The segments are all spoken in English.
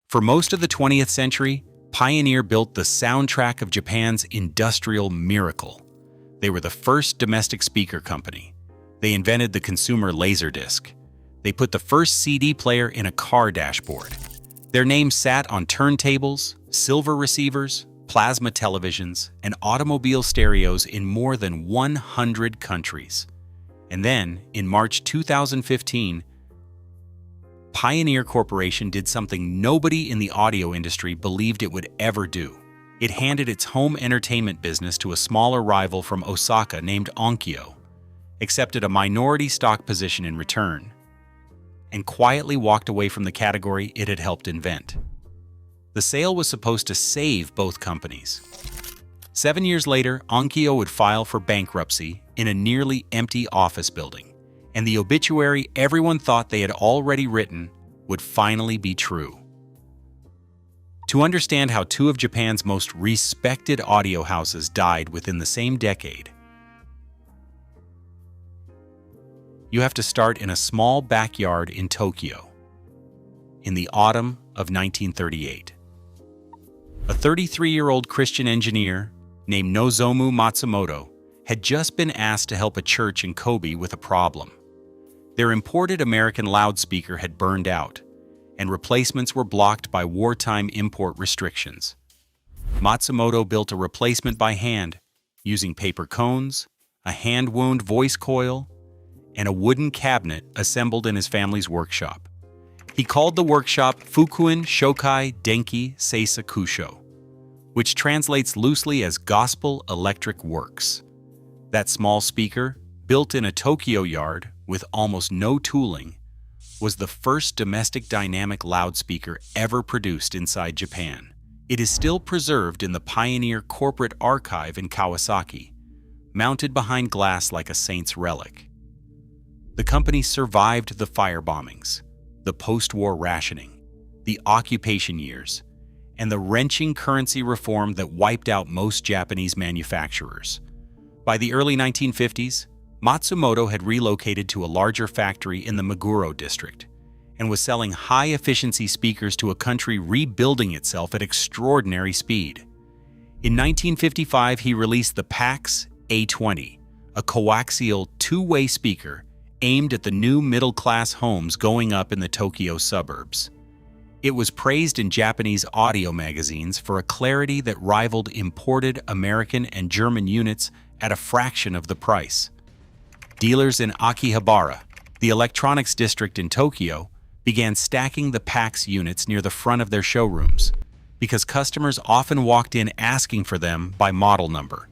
For most of the 20th century, Pioneer built the soundtrack of Japan's industrial miracle. They were the first domestic speaker company. They invented the consumer laserdisc. They put the first CD player in a car dashboard. Their name sat on turntables, silver receivers, plasma televisions, and automobile stereos in more than 100 countries. And then, in March 2015, Pioneer Corporation did something nobody in the audio industry believed it would ever do. It handed its home entertainment business to a smaller rival from Osaka named Onkyo, accepted a minority stock position in return, and quietly walked away from the category it had helped invent. The sale was supposed to save both companies. 7 years later, Onkyo would file for bankruptcy in a nearly empty office building, and the obituary everyone thought they had already written would finally be true. To understand how two of Japan's most respected audio houses died within the same decade, you have to start in a small backyard in Tokyo, in the autumn of 1938. A 33-year-old Christian engineer named Nozomu Matsumoto had just been asked to help a church in Kobe with a problem. Their imported American loudspeaker had burned out, and replacements were blocked by wartime import restrictions. Matsumoto built a replacement by hand, using paper cones, a hand-wound voice coil, and a wooden cabinet assembled in his family's workshop. He called the workshop Fukuin Shokai Denki Seisa Kusho, which translates loosely as Gospel Electric Works. That small speaker, built in a Tokyo yard with almost no tooling, was the first domestic dynamic loudspeaker ever produced inside Japan. It is still preserved in the Pioneer Corporate Archive in Kawasaki, mounted behind glass like a saint's relic. The company survived the fire bombings, the post-war rationing, the occupation years, and the wrenching currency reform that wiped out most Japanese manufacturers. By the early 1950s, Matsumoto had relocated to a larger factory in the Meguro district and was selling high-efficiency speakers to a country rebuilding itself at extraordinary speed. In 1955, he released the PAX A20, a coaxial two-way speaker aimed at the new middle-class homes going up in the Tokyo suburbs. It was praised in Japanese audio magazines for a clarity that rivaled imported American and German units at a fraction of the price. Dealers in Akihabara, the electronics district in Tokyo, began stacking the PAX units near the front of their showrooms because customers often walked in asking for them by model number.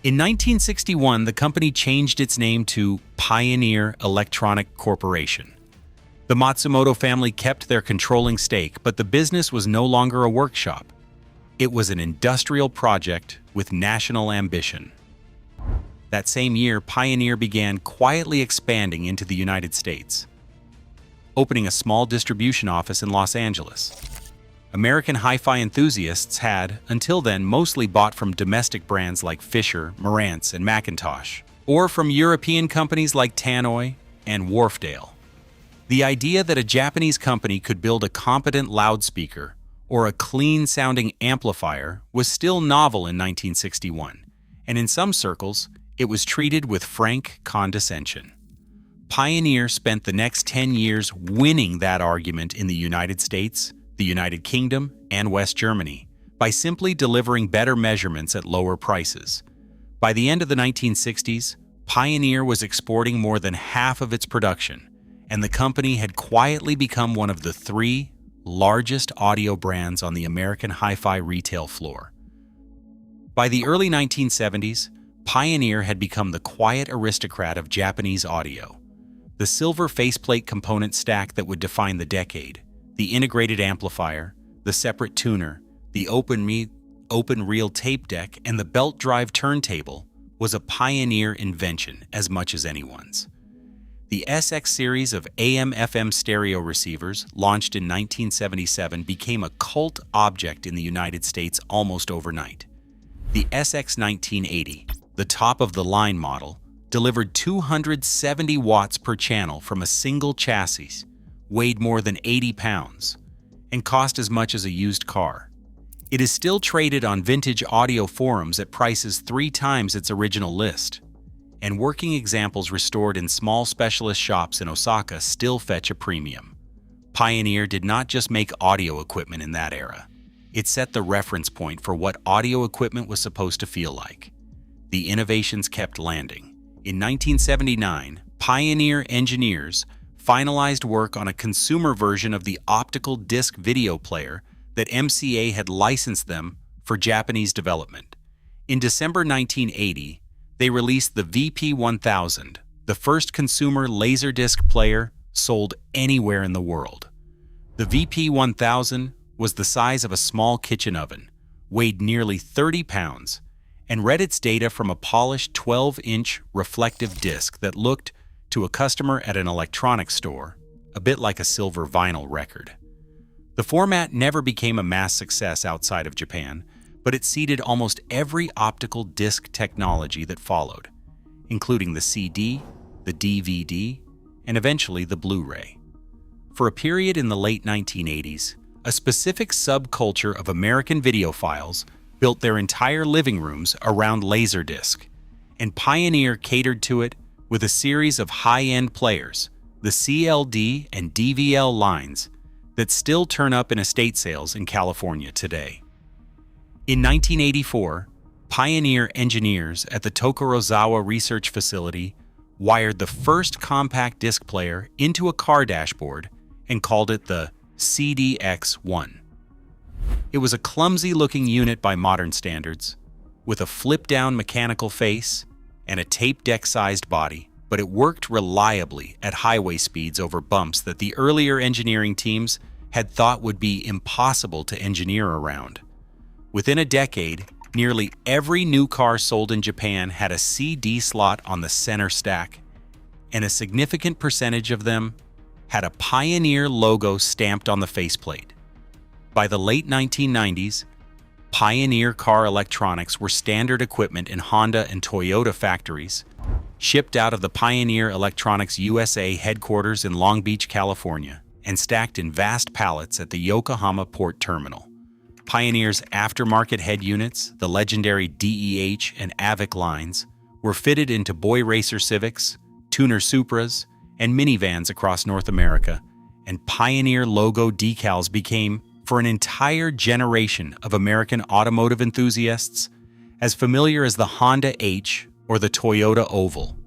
In 1961, the company changed its name to Pioneer Electronic Corporation. The Matsumoto family kept their controlling stake, but the business was no longer a workshop. It was an industrial project with national ambition. That same year, Pioneer began quietly expanding into the United States, opening a small distribution office in Los Angeles. American hi-fi enthusiasts had, until then, mostly bought from domestic brands like Fisher, Marantz, and Macintosh, or from European companies like Tannoy and Wharfdale. The idea that a Japanese company could build a competent loudspeaker or a clean-sounding amplifier was still novel in 1961, and in some circles, it was treated with frank condescension. Pioneer spent the next 10 years winning that argument in the United States, the United Kingdom, and West Germany by simply delivering better measurements at lower prices. By the end of the 1960s, Pioneer was exporting more than half of its production, and the company had quietly become one of the 3 largest audio brands on the American hi-fi retail floor. By the early 1970s, Pioneer had become the quiet aristocrat of Japanese audio. The silver faceplate component stack that would define the decade, the integrated amplifier, the separate tuner, the open reel tape deck, and the belt drive turntable was a Pioneer invention as much as anyone's. The SX series of AM/FM stereo receivers, launched in 1977, became a cult object in the United States almost overnight. The SX 1980, the top-of-the-line model, delivered 270 watts per channel from a single chassis, weighed more than 80 pounds, and cost as much as a used car. It is still traded on vintage audio forums at prices 3 times its original list, and working examples restored in small specialist shops in Osaka still fetch a premium. Pioneer did not just make audio equipment in that era. It set the reference point for what audio equipment was supposed to feel like. The innovations kept landing. In 1979, Pioneer engineers finalized work on a consumer version of the optical disc video player that MCA had licensed them for Japanese development. In December 1980, they released the VP-1000, the first consumer laserdisc player sold anywhere in the world. The VP-1000 was the size of a small kitchen oven, weighed nearly 30 pounds, and read its data from a polished 12-inch reflective disc that looked, to a customer at an electronics store, a bit like a silver vinyl record. The format never became a mass success outside of Japan, but it seeded almost every optical disc technology that followed, including the CD, the DVD, and eventually the Blu-ray. For a period in the late 1980s, a specific subculture of American videophiles built their entire living rooms around Laserdisc, and Pioneer catered to it with a series of high-end players, the CLD and DVL lines, that still turn up in estate sales in California today. In 1984, Pioneer engineers at the Tokorozawa Research Facility wired the first compact disc player into a car dashboard and called it the CDX-1. It was a clumsy-looking unit by modern standards, with a flip-down mechanical face and a tape deck-sized body, but it worked reliably at highway speeds over bumps that the earlier engineering teams had thought would be impossible to engineer around. Within a decade, nearly every new car sold in Japan had a CD slot on the center stack, and a significant percentage of them had a Pioneer logo stamped on the faceplate. By the late 1990s, Pioneer car electronics were standard equipment in Honda and Toyota factories, shipped out of the Pioneer Electronics USA headquarters in Long Beach, California, and stacked in vast pallets at the Yokohama Port Terminal. Pioneer's aftermarket head units, the legendary DEH and AVIC lines, were fitted into boy racer Civics, tuner Supras, and minivans across North America, and Pioneer logo decals became, for an entire generation of American automotive enthusiasts, as familiar as the Honda H or the Toyota Oval,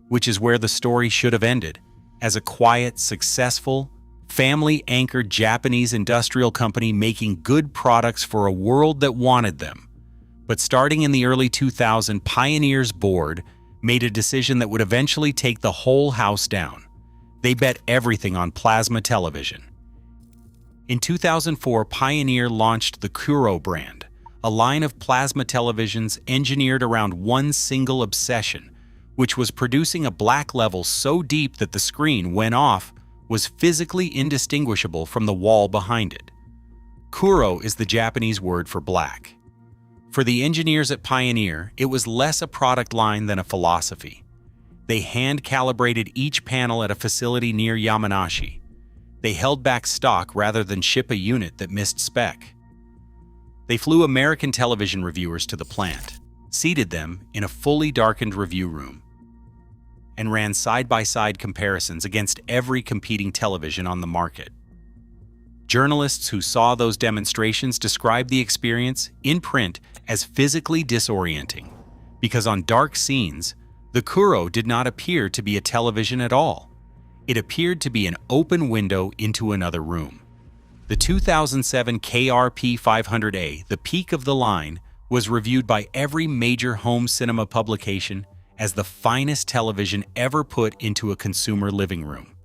which is where the story should have ended, as a quiet, successful, family-anchored Japanese industrial company making good products for a world that wanted them. But starting in the early 2000s, Pioneer's board made a decision that would eventually take the whole house down. They bet everything on plasma television. In 2004, Pioneer launched the Kuro brand, a line of plasma televisions engineered around one single obsession, which was producing a black level so deep that the screen, when off, was physically indistinguishable from the wall behind it. Kuro is the Japanese word for black. For the engineers at Pioneer, it was less a product line than a philosophy. They hand-calibrated each panel at a facility near Yamanashi. They held back stock rather than ship a unit that missed spec. They flew American television reviewers to the plant, seated them in a fully darkened review room, and ran side-by-side comparisons against every competing television on the market. Journalists who saw those demonstrations described the experience in print as physically disorienting, because on dark scenes, the Kuro did not appear to be a television at all. It appeared to be an open window into another room. The 2007 KRP 500A, the peak of the line, was reviewed by every major home cinema publication as the finest television ever put into a consumer living room.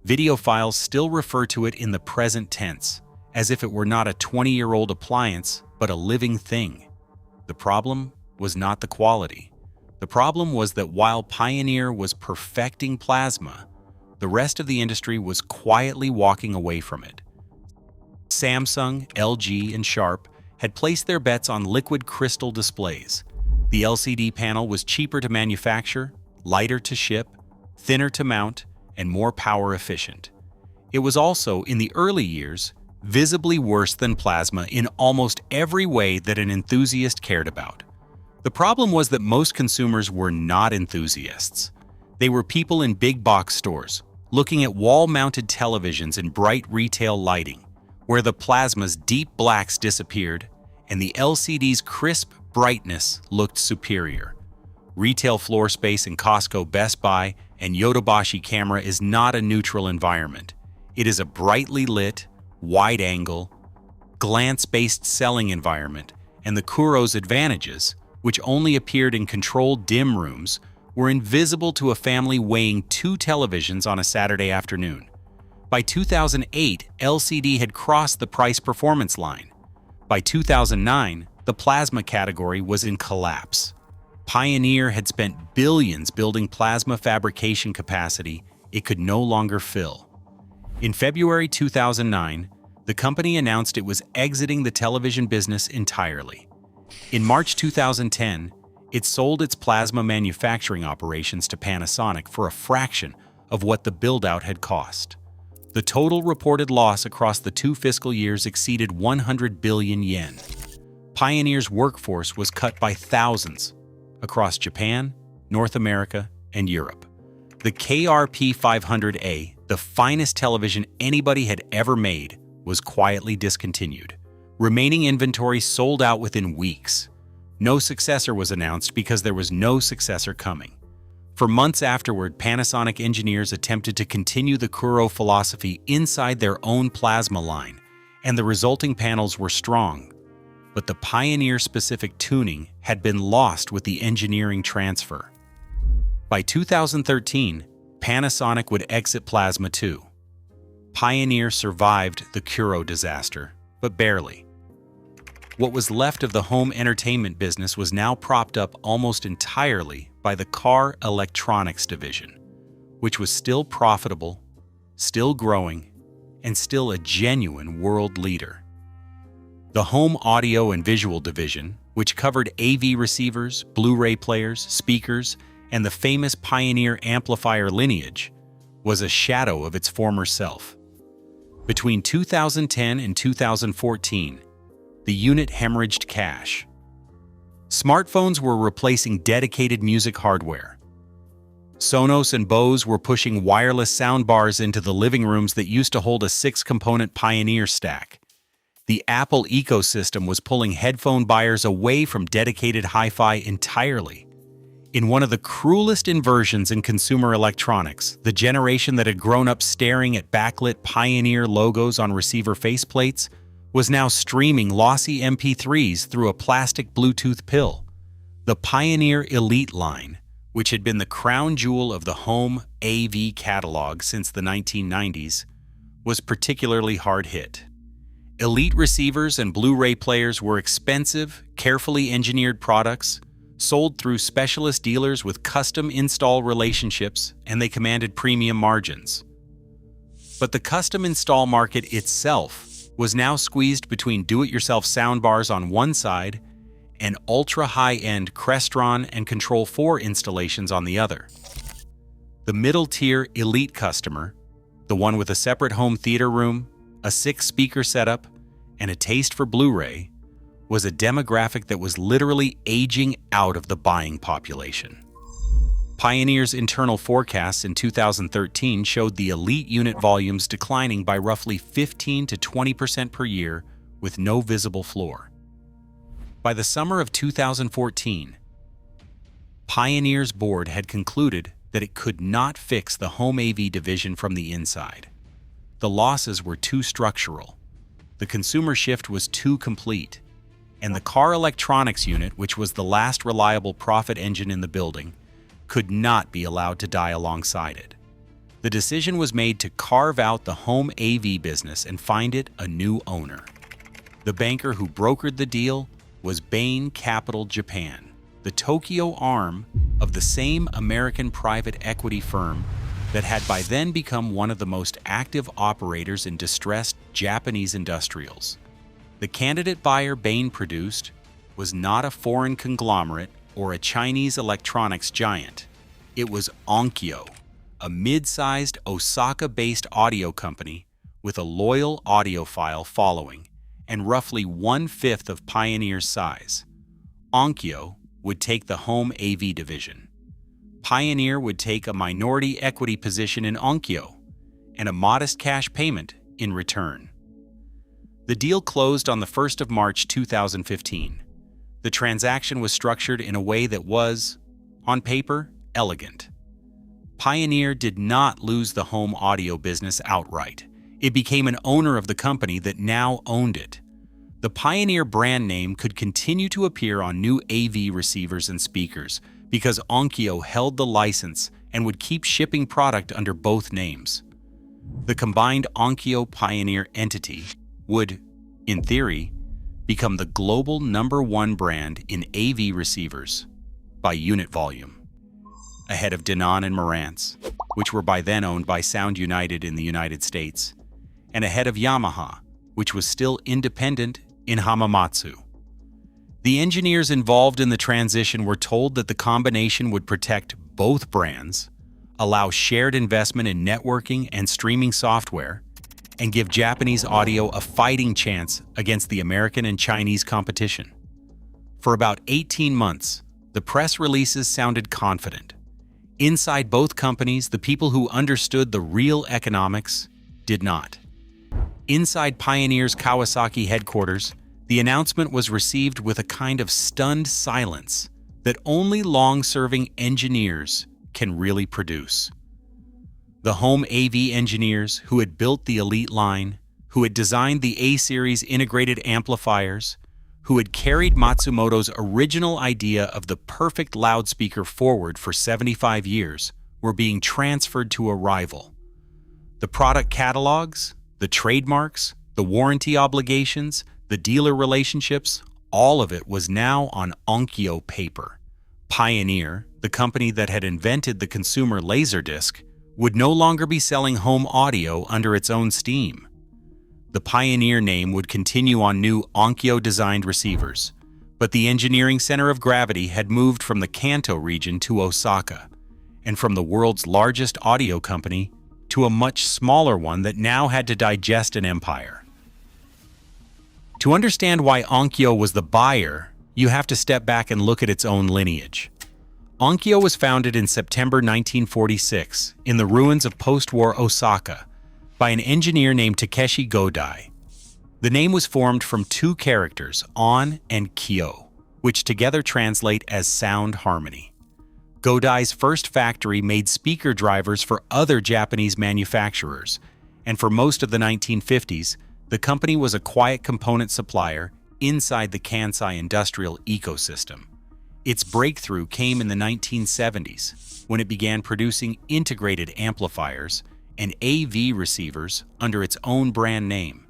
Videophiles still refer to it in the present tense, as if it were not a 20-year-old appliance, but a living thing. The problem was not the quality. The problem was that while Pioneer was perfecting plasma, the rest of the industry was quietly walking away from it. Samsung, LG, and Sharp had placed their bets on liquid crystal displays. The LCD panel was cheaper to manufacture, lighter to ship, thinner to mount, and more power efficient. It was also, in the early years, visibly worse than plasma in almost every way that an enthusiast cared about. The problem was that most consumers were not enthusiasts. They were people in big box stores, looking at wall-mounted televisions in bright retail lighting, where the plasma's deep blacks disappeared and the LCD's crisp brightness looked superior. Retail floor space in Costco, Best Buy, and Yodobashi camera is not a neutral environment. It is a brightly lit, wide-angle, glance-based selling environment, and the Kuro's advantages, which only appeared in controlled dim rooms, were invisible to a family weighing 2 televisions on a Saturday afternoon. By 2008, LCD had crossed the price-performance line. By 2009, the plasma category was in collapse. Pioneer had spent billions building plasma fabrication capacity it could no longer fill. In February 2009, the company announced it was exiting the television business entirely. In March 2010, it sold its plasma manufacturing operations to Panasonic for a fraction of what the build-out had cost. The total reported loss across the 2 fiscal years exceeded 100 billion yen. Pioneer's workforce was cut by thousands across Japan, North America, and Europe. The KRP 500A, the finest television anybody had ever made, was quietly discontinued. Remaining inventory sold out within weeks. No successor was announced because there was no successor coming. For months afterward, Panasonic engineers attempted to continue the Kuro philosophy inside their own plasma line, and the resulting panels were strong. But the Pioneer-specific tuning had been lost with the engineering transfer. By 2013, Panasonic would exit plasma too. Pioneer survived the Kuro disaster, but barely. What was left of the home entertainment business was now propped up almost entirely by the car electronics division, which was still profitable, still growing, and still a genuine world leader. The home audio and visual division, which covered AV receivers, Blu-ray players, speakers, and the famous Pioneer amplifier lineage, was a shadow of its former self. Between 2010 and 2014, the unit hemorrhaged cash. Smartphones were replacing dedicated music hardware. Sonos and Bose were pushing wireless soundbars into the living rooms that used to hold a 6-component Pioneer stack. The Apple ecosystem was pulling headphone buyers away from dedicated hi-fi entirely. In one of the cruelest inversions in consumer electronics, the generation that had grown up staring at backlit Pioneer logos on receiver faceplates was now streaming lossy MP3s through a plastic Bluetooth pill. The Pioneer Elite line, which had been the crown jewel of the home AV catalog since the 1990s, was particularly hard hit. Elite receivers and Blu-ray players were expensive, carefully engineered products, sold through specialist dealers with custom install relationships, and they commanded premium margins. But the custom install market itself was now squeezed between do-it-yourself soundbars on one side and ultra-high-end Crestron and Control 4 installations on the other. The middle-tier elite customer, the one with a separate home theater room, a 6-speaker setup, and a taste for Blu-ray, was a demographic that was literally aging out of the buying population. Pioneer's internal forecasts in 2013 showed the elite unit volumes declining by roughly 15 to 20% per year with no visible floor. By the summer of 2014, Pioneer's board had concluded that it could not fix the home AV division from the inside. The losses were too structural, the consumer shift was too complete, and the car electronics unit, which was the last reliable profit engine in the building, could not be allowed to die alongside it. The decision was made to carve out the home AV business and find it a new owner. The banker who brokered the deal was Bain Capital Japan, the Tokyo arm of the same American private equity firm that had by then become one of the most active operators in distressed Japanese industrials. The candidate buyer Bain produced was not a foreign conglomerate or a Chinese electronics giant. It was Onkyo, a mid-sized Osaka-based audio company with a loyal audiophile following and roughly one-fifth of Pioneer's size. Onkyo would take the home AV division. Pioneer would take a minority equity position in Onkyo and a modest cash payment in return. The deal closed on the 1st of March 2015. The transaction was structured in a way that was, on paper, elegant. Pioneer did not lose the home audio business outright. It became an owner of the company that now owned it. The Pioneer brand name could continue to appear on new AV receivers and speakers because Onkyo held the license and would keep shipping product under both names. The combined Onkyo Pioneer entity would, in theory, become the global #1 brand in AV receivers by unit volume, ahead of Denon and Marantz, which were by then owned by Sound United in the United States, and ahead of Yamaha, which was still independent in Hamamatsu. The engineers involved in the transition were told that the combination would protect both brands, allow shared investment in networking and streaming software, and give Japanese audio a fighting chance against the American and Chinese competition. For about 18 months, the press releases sounded confident. Inside both companies, the people who understood the real economics did not. Inside Pioneer's Kawasaki headquarters, the announcement was received with a kind of stunned silence that only long-serving engineers can really produce. The home AV engineers who had built the Elite line, who had designed the A-series integrated amplifiers, who had carried Matsumoto's original idea of the perfect loudspeaker forward for 75 years, were being transferred to a rival. The product catalogs, the trademarks, the warranty obligations, the dealer relationships, all of it was now on Onkyo paper. Pioneer, the company that had invented the consumer Laserdisc, would no longer be selling home audio under its own steam. The Pioneer name would continue on new Onkyo-designed receivers, but the engineering center of gravity had moved from the Kanto region to Osaka, and from the world's largest audio company to a much smaller one that now had to digest an empire. To understand why Onkyo was the buyer, you have to step back and look at its own lineage. Onkyo was founded in September 1946 in the ruins of post-war Osaka by an engineer named Takeshi Godai. The name was formed from two characters, On and Kyo, which together translate as sound harmony. Godai's first factory made speaker drivers for other Japanese manufacturers, and for most of the 1950s, the company was a quiet component supplier inside the Kansai industrial ecosystem. Its breakthrough came in the 1970s, when it began producing integrated amplifiers and AV receivers under its own brand name.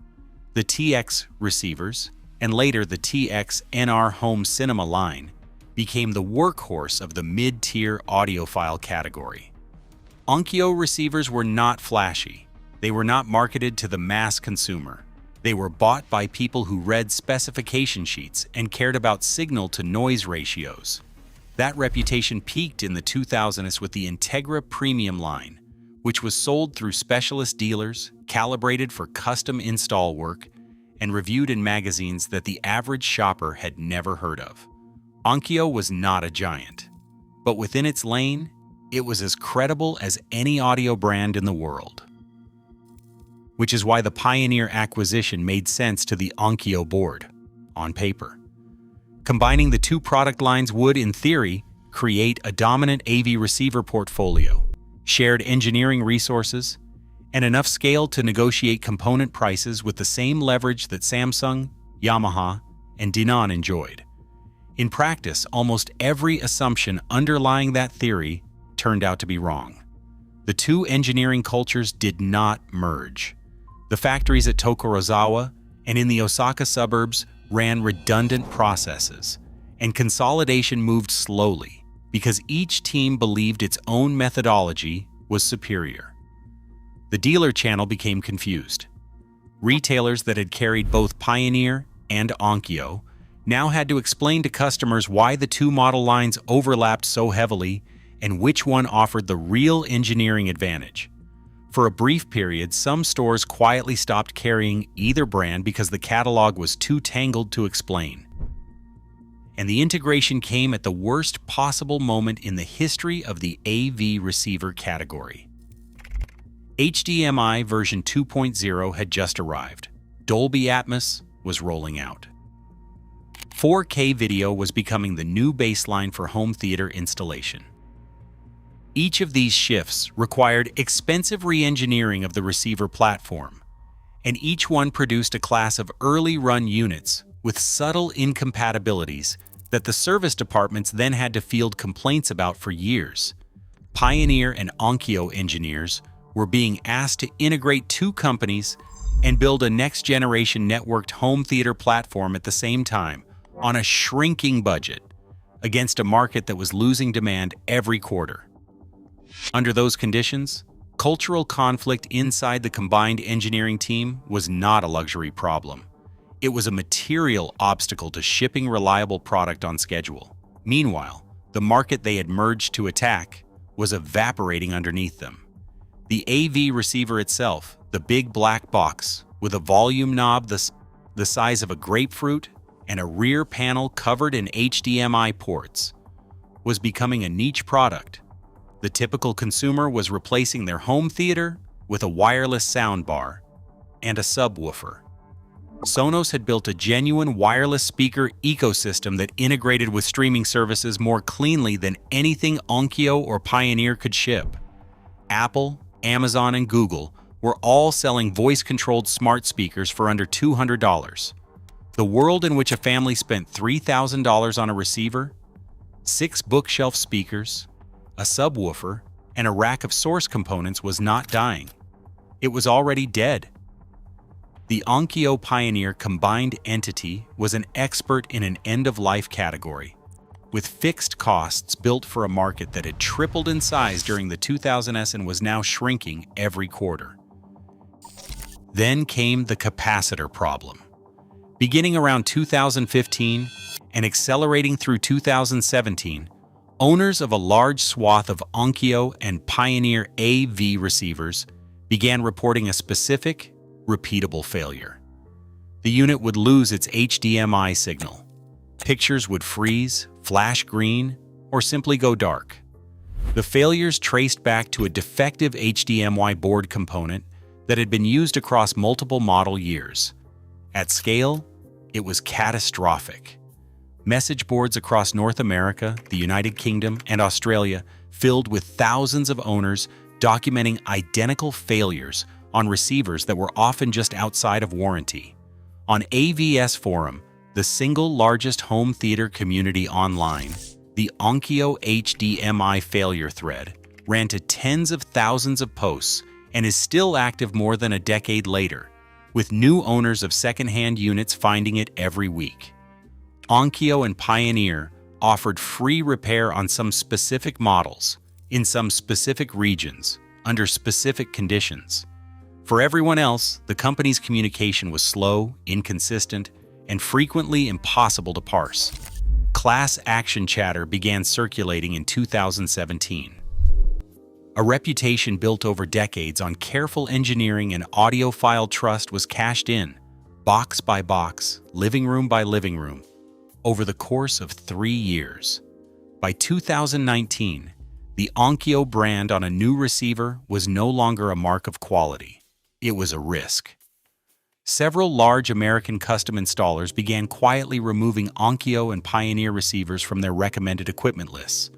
The TX receivers, and later the TX NR home cinema line, became the workhorse of the mid-tier audiophile category. Onkyo receivers were not flashy. They were not marketed to the mass consumer. They were bought by people who read specification sheets and cared about signal-to-noise ratios. That reputation peaked in the 2000s with the Integra Premium line, which was sold through specialist dealers, calibrated for custom install work, and reviewed in magazines that the average shopper had never heard of. Onkyo was not a giant, but within its lane, it was as credible as any audio brand in the world. Which is why the Pioneer acquisition made sense to the Onkyo board, on paper. Combining the two product lines would, in theory, create a dominant AV receiver portfolio, shared engineering resources, and enough scale to negotiate component prices with the same leverage that Samsung, Yamaha, and Denon enjoyed. In practice, almost every assumption underlying that theory turned out to be wrong. The two engineering cultures did not merge. The factories at Tokorozawa and in the Osaka suburbs ran redundant processes, and consolidation moved slowly because each team believed its own methodology was superior. The dealer channel became confused. Retailers that had carried both Pioneer and Onkyo now had to explain to customers why the two model lines overlapped so heavily and which one offered the real engineering advantage. For a brief period, some stores quietly stopped carrying either brand because the catalog was too tangled to explain. And the integration came at the worst possible moment in the history of the AV receiver category. HDMI version 2.0 had just arrived. Dolby Atmos was rolling out. 4K video was becoming the new baseline for home theater installation. Each of these shifts required expensive re-engineering of the receiver platform, and each one produced a class of early-run units with subtle incompatibilities that the service departments then had to field complaints about for years. Pioneer and Onkyo engineers were being asked to integrate two companies and build a next-generation networked home theater platform at the same time, on a shrinking budget, against a market that was losing demand every quarter. Under those conditions, cultural conflict inside the combined engineering team was not a luxury problem. It was a material obstacle to shipping reliable product on schedule. Meanwhile, the market they had merged to attack was evaporating underneath them. The AV receiver itself, the big black box, with a volume knob the size of a grapefruit and a rear panel covered in HDMI ports, was becoming a niche product. The typical consumer was replacing their home theater with a wireless soundbar and a subwoofer. Sonos had built a genuine wireless speaker ecosystem that integrated with streaming services more cleanly than anything Onkyo or Pioneer could ship. Apple, Amazon, and Google were all selling voice-controlled smart speakers for under $200. The world in which a family spent $3,000 on a receiver, 6 bookshelf speakers, a subwoofer, and a rack of source components was not dying. It was already dead. The Onkyo Pioneer combined entity was an expert in an end-of-life category, with fixed costs built for a market that had tripled in size during the 2000s and was now shrinking every quarter. Then came the capacitor problem. Beginning around 2015 and accelerating through 2017, owners of a large swath of Onkyo and Pioneer AV receivers began reporting a specific, repeatable failure. The unit would lose its HDMI signal. Pictures would freeze, flash green, or simply go dark. The failures traced back to a defective HDMI board component that had been used across multiple model years. At scale, it was catastrophic. Message boards across North America, the United Kingdom, and Australia filled with thousands of owners documenting identical failures on receivers that were often just outside of warranty. On AVS Forum, the single largest home theater community online, the Onkyo HDMI failure thread ran to tens of thousands of posts and is still active more than a decade later, with new owners of second-hand units finding it every week. Onkyo and Pioneer offered free repair on some specific models, in some specific regions, under specific conditions. For everyone else, the company's communication was slow, inconsistent, and frequently impossible to parse. Class action chatter began circulating in 2017. A reputation built over decades on careful engineering and audiophile trust was cashed in, box by box, living room by living room, over the course of 3 years. By 2019, the Onkyo brand on a new receiver was no longer a mark of quality. It was a risk. Several large American custom installers began quietly removing Onkyo and Pioneer receivers from their recommended equipment lists,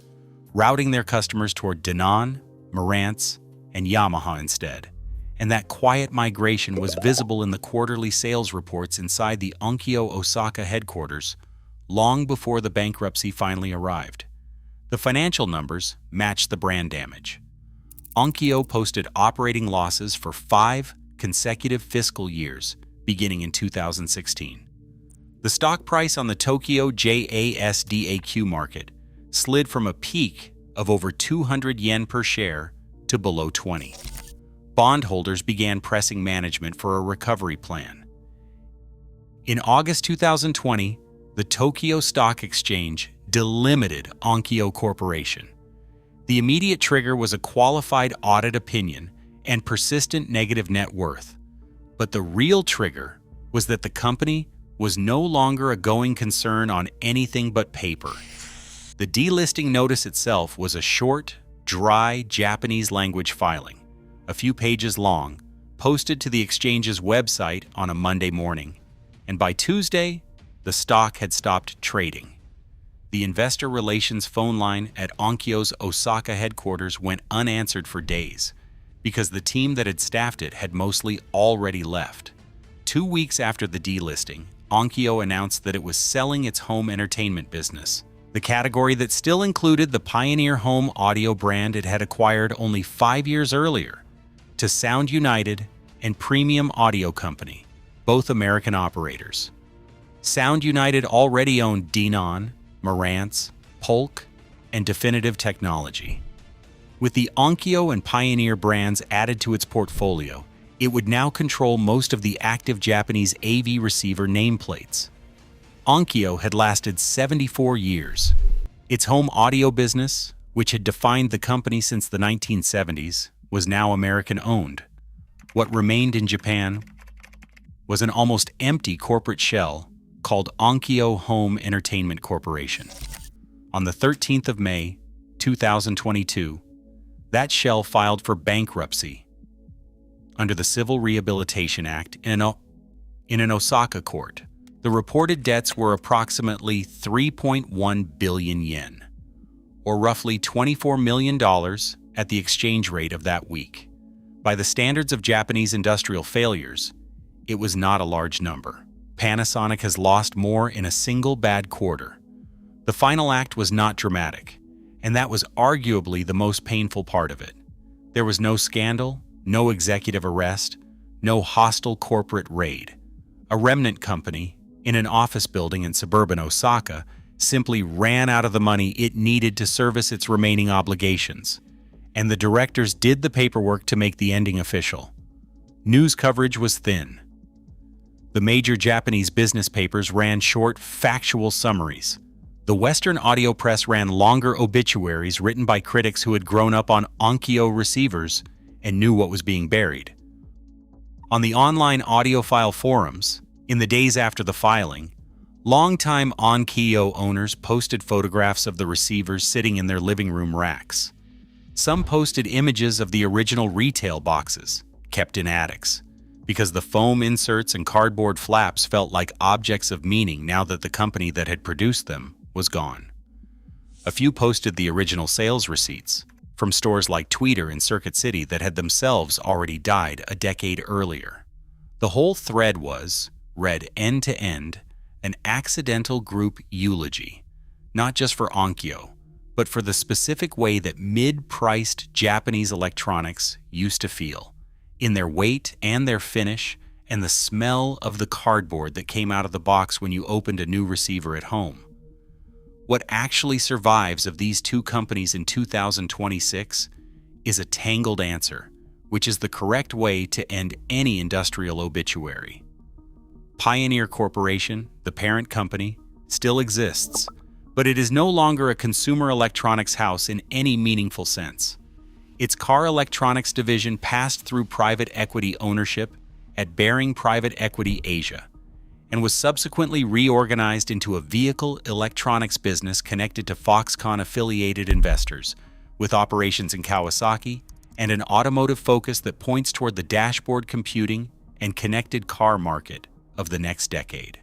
routing their customers toward Denon, Marantz, and Yamaha instead. And that quiet migration was visible in the quarterly sales reports inside the Onkyo Osaka headquarters long before the bankruptcy finally arrived. The financial numbers matched the brand damage. Onkyo posted operating losses for 5 consecutive fiscal years, beginning in 2016. The stock price on the Tokyo JASDAQ market slid from a peak of over 200 yen per share to below 20. Bondholders began pressing management for a recovery plan. In August 2020, the Tokyo Stock Exchange delimited Onkyo Corporation. The immediate trigger was a qualified audit opinion and persistent negative net worth. But the real trigger was that the company was no longer a going concern on anything but paper. The delisting notice itself was a short, dry Japanese language filing, a few pages long, posted to the exchange's website on a Monday morning, and by Tuesday, the stock had stopped trading. The investor relations phone line at Onkyo's Osaka headquarters went unanswered for days, because the team that had staffed it had mostly already left. 2 weeks after the delisting, Onkyo announced that it was selling its home entertainment business, the category that still included the Pioneer home audio brand it had acquired only 5 years earlier, to Sound United and Premium Audio Company, both American operators. Sound United already owned Denon, Marantz, Polk, and Definitive Technology. With the Onkyo and Pioneer brands added to its portfolio, it would now control most of the active Japanese AV receiver nameplates. Onkyo had lasted 74 years. Its home audio business, which had defined the company since the 1970s, was now American-owned. What remained in Japan was an almost empty corporate shell called Onkyo Home Entertainment Corporation. On the 13th of May, 2022, that shell filed for bankruptcy under the Civil Rehabilitation Act in an Osaka court. The reported debts were approximately 3.1 billion yen, or roughly $24 million at the exchange rate of that week. By the standards of Japanese industrial failures, it was not a large number. Panasonic has lost more in a single bad quarter. The final act was not dramatic, and that was arguably the most painful part of it. There was no scandal, no executive arrest, no hostile corporate raid. A remnant company, in an office building in suburban Osaka, simply ran out of the money it needed to service its remaining obligations, and the directors did the paperwork to make the ending official. News coverage was thin. The major Japanese business papers ran short, factual summaries. The Western audio press ran longer obituaries written by critics who had grown up on Onkyo receivers and knew what was being buried. On the online audiophile forums, in the days after the filing, longtime Onkyo owners posted photographs of the receivers sitting in their living room racks. Some posted images of the original retail boxes, kept in attics, because the foam inserts and cardboard flaps felt like objects of meaning now that the company that had produced them was gone. A few posted the original sales receipts from stores like Tweeter in Circuit City that had themselves already died a decade earlier. The whole thread was, read end to end, an accidental group eulogy, not just for Onkyo, but for the specific way that mid-priced Japanese electronics used to feel, in their weight and their finish, and the smell of the cardboard that came out of the box when you opened a new receiver at home. What actually survives of these two companies in 2026 is a tangled answer, which is the correct way to end any industrial obituary. Pioneer Corporation, the parent company, still exists, but it is no longer a consumer electronics house in any meaningful sense. Its car electronics division passed through private equity ownership at Baring Private Equity Asia, and was subsequently reorganized into a vehicle electronics business connected to Foxconn-affiliated investors, with operations in Kawasaki and an automotive focus that points toward the dashboard computing and connected car market of the next decade.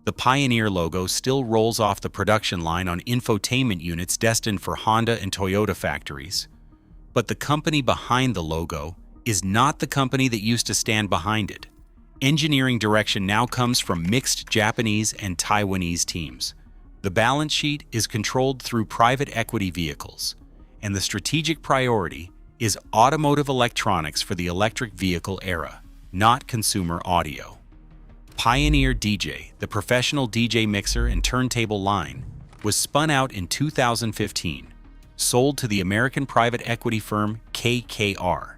The Pioneer logo still rolls off the production line on infotainment units destined for Honda and Toyota factories, but the company behind the logo is not the company that used to stand behind it. Engineering direction now comes from mixed Japanese and Taiwanese teams. The balance sheet is controlled through private equity vehicles, and the strategic priority is automotive electronics for the electric vehicle era, not consumer audio. Pioneer DJ, the professional DJ mixer and turntable line, was spun out in 2015, sold to the American private equity firm KKR,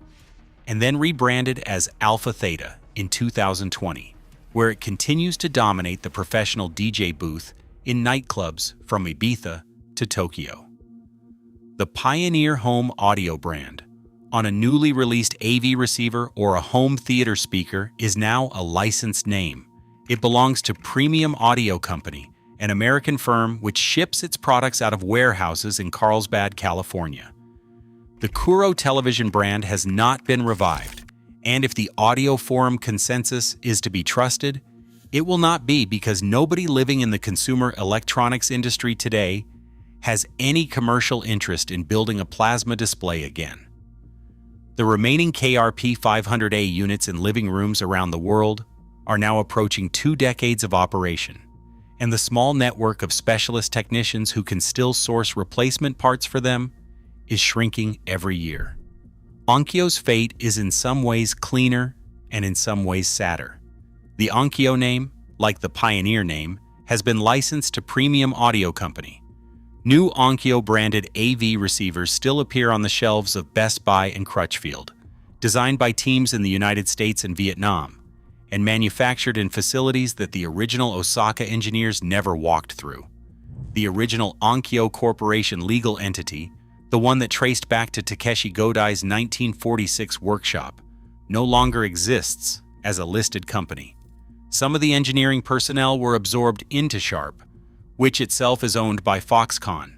and then rebranded as Alpha Theta in 2020, where it continues to dominate the professional DJ booth in nightclubs from Ibiza to Tokyo. The Pioneer home audio brand, on a newly released AV receiver or a home theater speaker is now a licensed name. It belongs to Premium Audio Company, an American firm which ships its products out of warehouses in Carlsbad, California. The Kuro television brand has not been revived, and if the Audio Forum consensus is to be trusted, it will not be, because nobody living in the consumer electronics industry today has any commercial interest in building a plasma display again. The remaining KRP 500A units in living rooms around the world are now approaching 2 decades of operation, and the small network of specialist technicians who can still source replacement parts for them is shrinking every year. Onkyo's fate is in some ways cleaner and in some ways sadder. The Onkyo name, like the Pioneer name, has been licensed to Premium Audio Company. New Onkyo-branded AV receivers still appear on the shelves of Best Buy and Crutchfield, designed by teams in the United States and Vietnam, and manufactured in facilities that the original Osaka engineers never walked through. The original Onkyo Corporation legal entity, the one that traced back to Takeshi Godai's 1946 workshop, no longer exists as a listed company. Some of the engineering personnel were absorbed into Sharp, which itself is owned by Foxconn.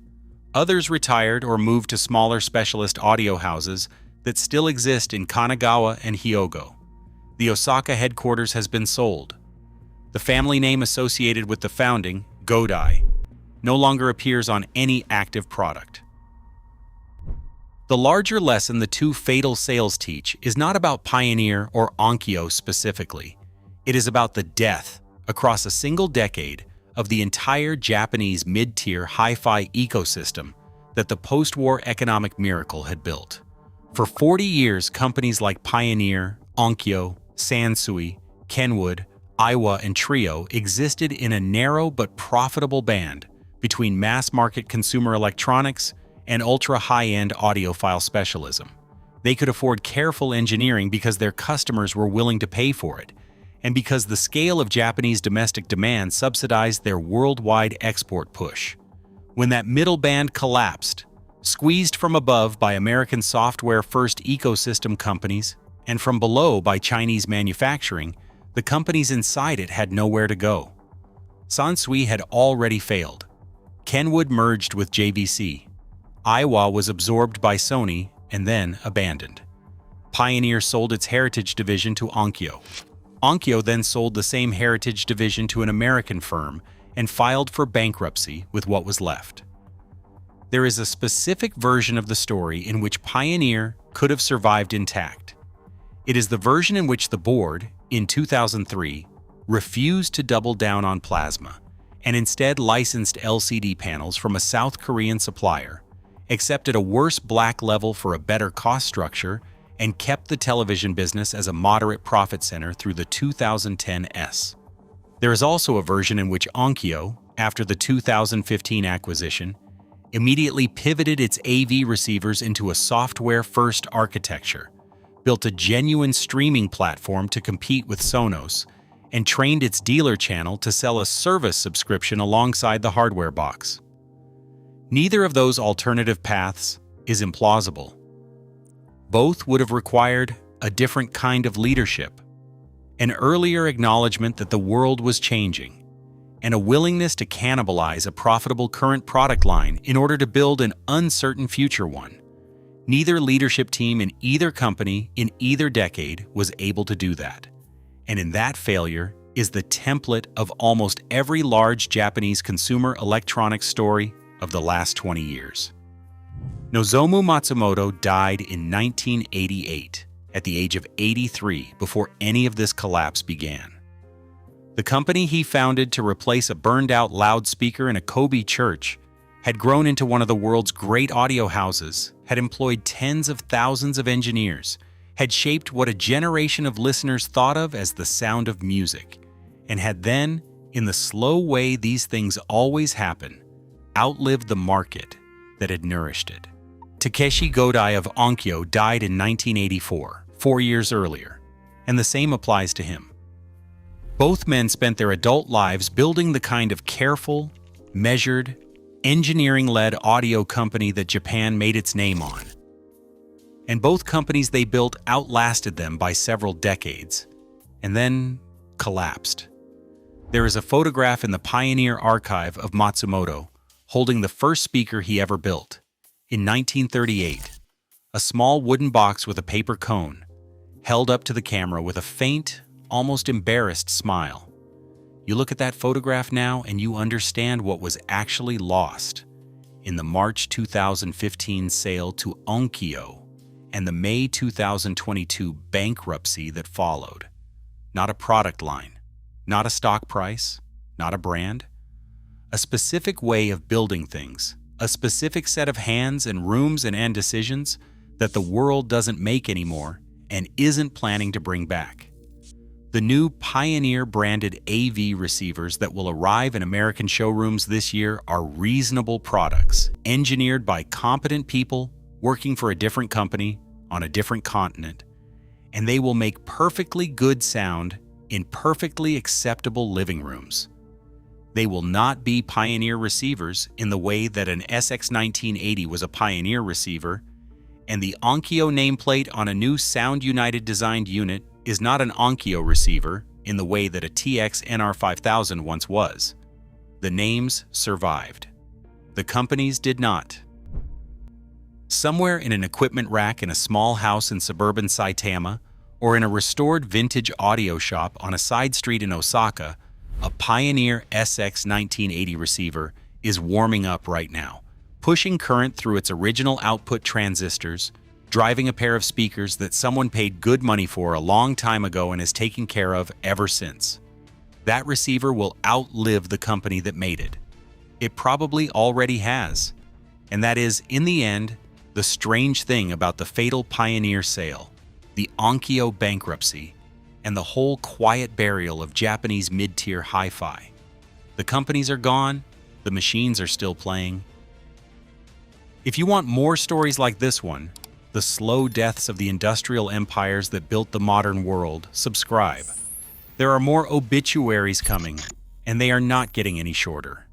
Others retired or moved to smaller specialist audio houses that still exist in Kanagawa and Hyogo. The Osaka headquarters has been sold. The family name associated with the founding, Godai, no longer appears on any active product. The larger lesson the two fatal sales teach is not about Pioneer or Onkyo specifically. It is about the death, across a single decade, of the entire Japanese mid-tier hi-fi ecosystem that the post-war economic miracle had built. For 40 years, companies like Pioneer, Onkyo, Sansui, Kenwood, Aiwa, and Trio existed in a narrow but profitable band between mass-market consumer electronics and ultra-high-end audiophile specialism. They could afford careful engineering because their customers were willing to pay for it, and because the scale of Japanese domestic demand subsidized their worldwide export push. When that middle band collapsed, squeezed from above by American software-first ecosystem companies and from below by Chinese manufacturing, the companies inside it had nowhere to go. Sansui had already failed. Kenwood merged with JVC. Aiwa was absorbed by Sony and then abandoned. Pioneer sold its heritage division to Onkyo. Onkyo then sold the same heritage division to an American firm and filed for bankruptcy with what was left. There is a specific version of the story in which Pioneer could have survived intact. It is the version in which the board, in 2003, refused to double down on plasma and instead licensed LCD panels from a South Korean supplier, accepted a worse black level for a better cost structure, and kept the television business as a moderate profit center through the 2010s. There is also a version in which Onkyo, after the 2015 acquisition, immediately pivoted its AV receivers into a software-first architecture, built a genuine streaming platform to compete with Sonos, and trained its dealer channel to sell a service subscription alongside the hardware box. Neither of those alternative paths is implausible. Both would have required a different kind of leadership, an earlier acknowledgement that the world was changing, and a willingness to cannibalize a profitable current product line in order to build an uncertain future one. Neither leadership team in either company in either decade was able to do that. And in that failure is the template of almost every large Japanese consumer electronics story of the last 20 years. Nozomu Matsumoto died in 1988 at the age of 83 before any of this collapse began. The company he founded to replace a burned-out loudspeaker in a Kobe church had grown into one of the world's great audio houses, had employed tens of thousands of engineers, had shaped what a generation of listeners thought of as the sound of music, and had then, in the slow way these things always happen, outlived the market that had nourished it. Takeshi Godai of Onkyo died in 1984, 4 years earlier, and the same applies to him. Both men spent their adult lives building the kind of careful, measured, engineering-led audio company that Japan made its name on. And both companies they built outlasted them by several decades, and then collapsed. There is a photograph in the Pioneer Archive of Matsumoto holding the first speaker he ever built. In 1938, a small wooden box with a paper cone, held up to the camera with a faint, almost embarrassed smile. You look at that photograph now and you understand what was actually lost in the March 2015 sale to Onkyo and the May 2022 bankruptcy that followed. Not a product line, not a stock price, not a brand. A specific way of building things, a specific set of hands and rooms and decisions that the world doesn't make anymore and isn't planning to bring back. The new Pioneer-branded AV receivers that will arrive in American showrooms this year are reasonable products, engineered by competent people working for a different company on a different continent, and they will make perfectly good sound in perfectly acceptable living rooms. They will not be Pioneer receivers in the way that an SX1980 was a Pioneer receiver, and the Onkyo nameplate on a new Sound United designed unit is not an Onkyo receiver in the way that a TX NR5000 once was. The names survived. The companies did not. Somewhere in an equipment rack in a small house in suburban Saitama, or in a restored vintage audio shop on a side street in Osaka, a Pioneer SX1980 receiver is warming up right now, pushing current through its original output transistors, driving a pair of speakers that someone paid good money for a long time ago and has taken care of ever since. That receiver will outlive the company that made it. It probably already has. And that is, in the end, the strange thing about the fatal Pioneer sale, the Onkyo bankruptcy, and the whole quiet burial of Japanese mid-tier hi-fi. The companies are gone, the machines are still playing. If you want more stories like this one, the slow deaths of the industrial empires that built the modern world, subscribe. There are more obituaries coming, and they are not getting any shorter.